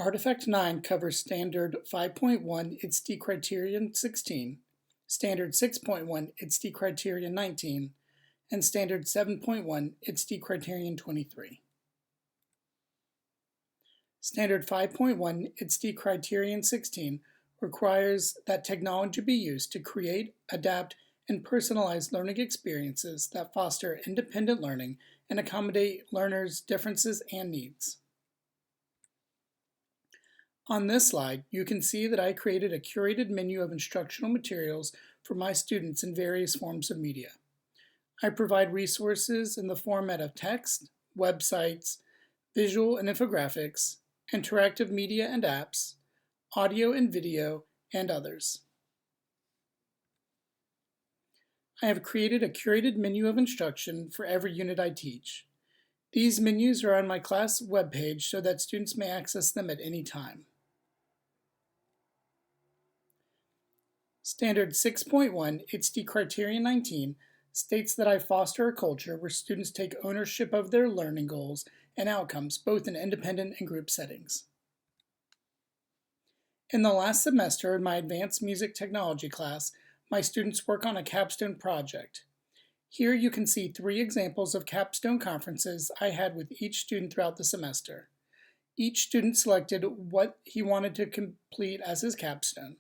Artifact 9 covers Standard 5.1 ITSD Criterion 16, Standard 6.1 ITSD Criterion 19, and Standard 7.1 ITSD Criterion 23. Standard 5.1 ITSD Criterion 16 requires that technology be used to create, adapt, and personalize learning experiences that foster independent learning and accommodate learners' differences and needs. On this slide, you can see that I created a curated menu of instructional materials for my students in various forms of media. I provide resources in the format of text, websites, visual and infographics, interactive media and apps, audio and video, and others. I have created a curated menu of instruction for every unit I teach. These menus are on my class webpage so that students may access them at any time. Standard 6.1 ITSD Criterion 19 states that I foster a culture where students take ownership of their learning goals and outcomes, both in independent and group settings. In the last semester in my advanced music technology class, my students work on a capstone project. Here you can see 3 examples of capstone conferences I had with each student throughout the semester. Each student selected what he wanted to complete as his capstone.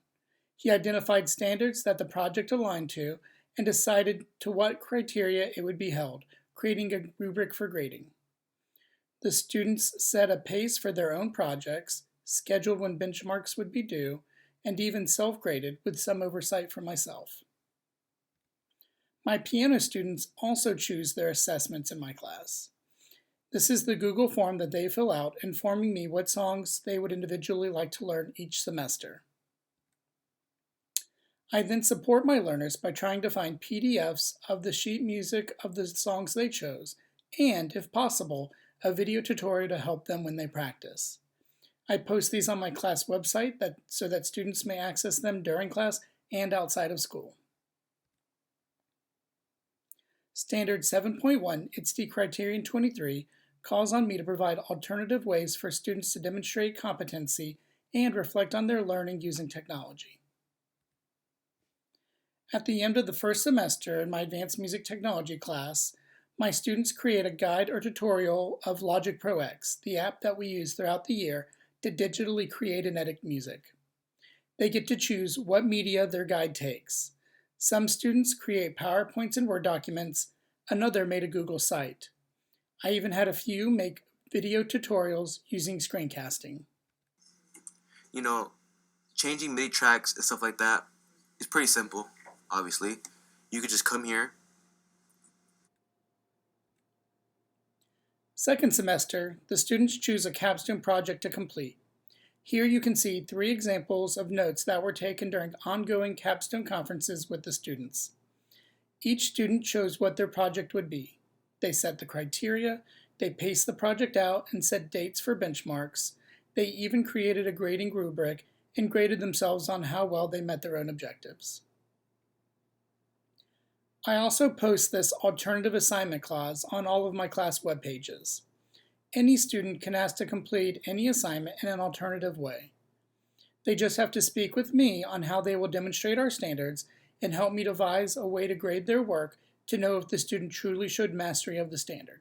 He identified standards that the project aligned to and decided to what criteria it would be held, creating a rubric for grading. The students set a pace for their own projects, scheduled when benchmarks would be due, and even self-graded with some oversight from myself. My piano students also choose their assessments in my class. This is the Google form that they fill out, informing me what songs they would individually like to learn each semester. I then support my learners by trying to find PDFs of the sheet music of the songs they chose, and, if possible, a video tutorial to help them when they practice. I post these on my class website so that students may access them during class and outside of school. Standard 7.1 ITSD Criterion 23 calls on me to provide alternative ways for students to demonstrate competency and reflect on their learning using technology. At the end of the first semester in my advanced music technology class, my students create a guide or tutorial of Logic Pro X, the app that we use throughout the year to digitally create and edit music. They get to choose what media their guide takes. Some students create PowerPoints and Word documents, another made a Google site. I even had a few make video tutorials using screencasting. You know, changing MIDI tracks and stuff like that is pretty simple, obviously. You could just come here. Second semester, the students choose a capstone project to complete. Here you can see 3 examples of notes that were taken during ongoing capstone conferences with the students. Each student chose what their project would be. They set the criteria, they paced the project out and set dates for benchmarks. They even created a grading rubric and graded themselves on how well they met their own objectives. I also post this alternative assignment clause on all of my class web pages. Any student can ask to complete any assignment in an alternative way. They just have to speak with me on how they will demonstrate our standards and help me devise a way to grade their work to know if the student truly showed mastery of the standard.